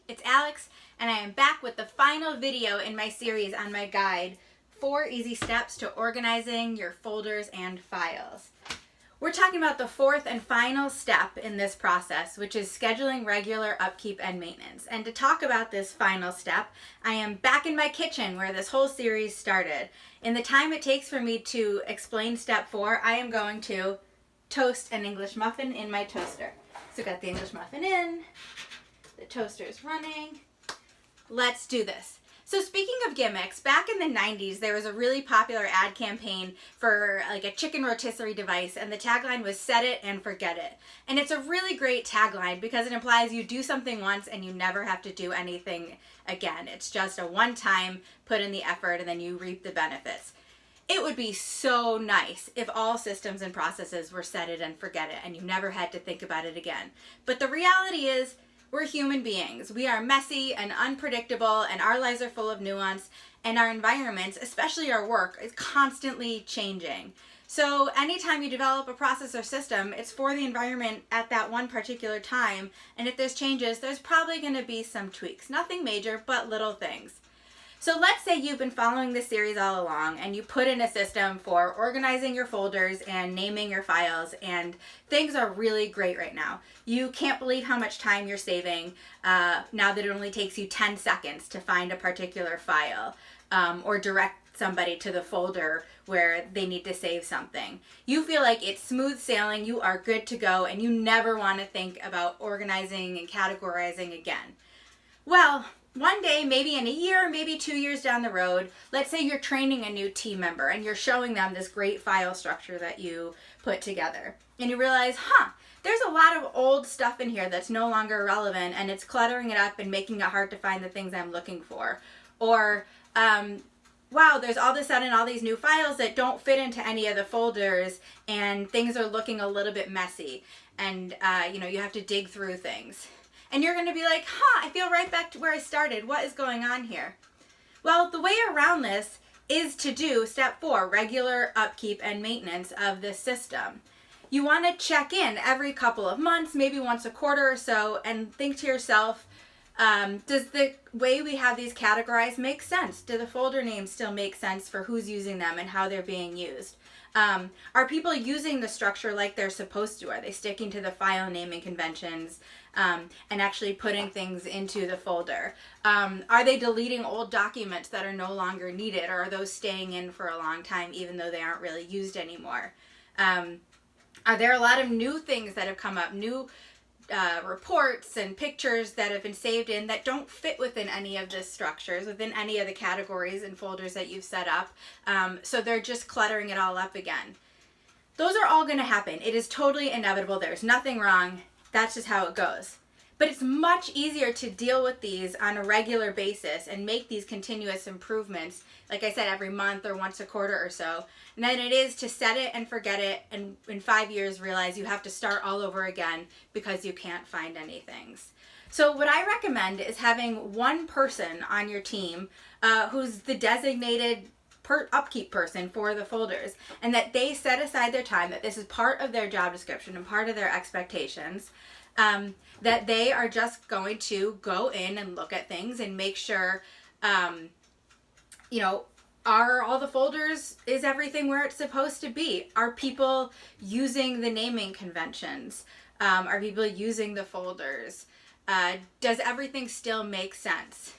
it's Alex, and I am back with the final video in my series on my guide, 4 Easy Steps to Organizing Your Folders and Files. We're talking about the 4th and final step in this process, which is scheduling regular upkeep and maintenance. And to talk about this final step, I am back in my kitchen where this whole series started. In the time it takes for me to explain step 4, I am going to toast an English muffin in my toaster. So got the English muffin in, the toaster is running. Let's do this. So speaking of gimmicks, back in the 90s, there was a really popular ad campaign for like a chicken rotisserie device, and the tagline was "Set it and forget it." And it's a really great tagline because it implies you do something once and you never have to do anything again. It's just a one-time, put in the effort, and then you reap the benefits. It would be so nice if all systems and processes were set it and forget it and you never had to think about it again. But the reality is, we're human beings. We are messy and unpredictable, and our lives are full of nuance, and our environments, especially our work, is constantly changing. So anytime you develop a process or system, it's for the environment at that one particular time, and if there's changes, there's probably going to be some tweaks. Nothing major, but little things. So let's say you've been following this series all along and you put in a system for organizing your folders and naming your files, and things are really great right now. You can't believe how much time you're saving now that it only takes you 10 seconds to find a particular file or direct somebody to the folder where they need to save something. You feel like it's smooth sailing, you are good to go, and you never want to think about organizing and categorizing again. Well, one day, maybe in a year, maybe 2 years down the road, let's say you're training a new team member and you're showing them this great file structure that you put together. And you realize, there's a lot of old stuff in here that's no longer relevant, and it's cluttering it up and making it hard to find the things I'm looking for. Or, wow, there's all of a sudden all these new files that don't fit into any of the folders, and things are looking a little bit messy. And, you have to dig through things. And you're going to be like, I feel right back to where I started. What is going on here? Well, the way around this is to do step 4, regular upkeep and maintenance of this system. You want to check in every couple of months, maybe once a quarter or so, and think to yourself, does the way we have these categorized make sense? Do the folder names still make sense for who's using them and how they're being used? Are people using the structure like they're supposed to? Are they sticking to the file naming conventions and actually putting things into the folder? Are they deleting old documents that are no longer needed, or are those staying in for a long time even though they aren't really used anymore? Are there a lot of new things that have come up, new reports and pictures that have been saved in that don't fit within any of the structures, within any of the categories and folders that you've set up, so they're just cluttering it all up again? Those are all going to happen. It is totally inevitable. There's nothing wrong. That's just how it goes. But it's much easier to deal with these on a regular basis and make these continuous improvements, like I said, every month or once a quarter or so, than it is to set it and forget it and in 5 years realize you have to start all over again because you can't find any things. So what I recommend is having one person on your team who's the designated upkeep person for the folders, and that they set aside their time, that this is part of their job description and part of their expectations, that they are just going to go in and look at things and make sure, are all the folders, is everything where it's supposed to be? Are people using the naming conventions? Are people using the folders? Does everything still make sense?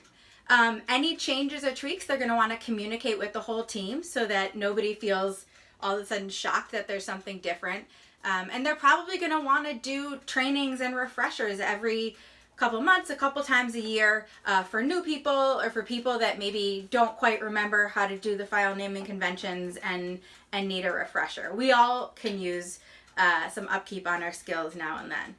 Any changes or tweaks, they're going to want to communicate with the whole team so that nobody feels all of a sudden shocked that there's something different. And they're probably going to want to do trainings and refreshers every couple months, a couple times a year, for new people or for people that maybe don't quite remember how to do the file naming conventions and need a refresher. We all can use some upkeep on our skills now and then.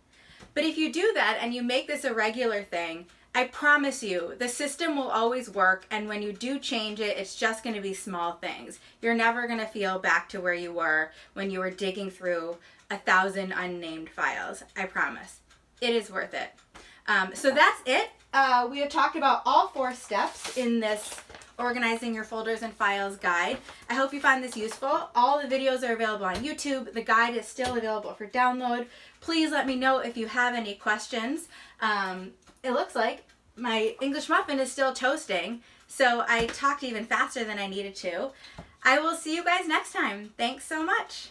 But if you do that and you make this a regular thing, I promise you, the system will always work, and when you do change it, it's just going to be small things. You're never going to feel back to where you were when you were digging through 1,000 unnamed files. I promise. It is worth it. So that's it. We have talked about all 4 steps in this Organizing Your Folders and Files guide. I hope you find this useful. All the videos are available on YouTube. The guide is still available for download. Please let me know if you have any questions. It looks like my English muffin is still toasting, so I talked even faster than I needed to. I will see you guys next time. Thanks so much.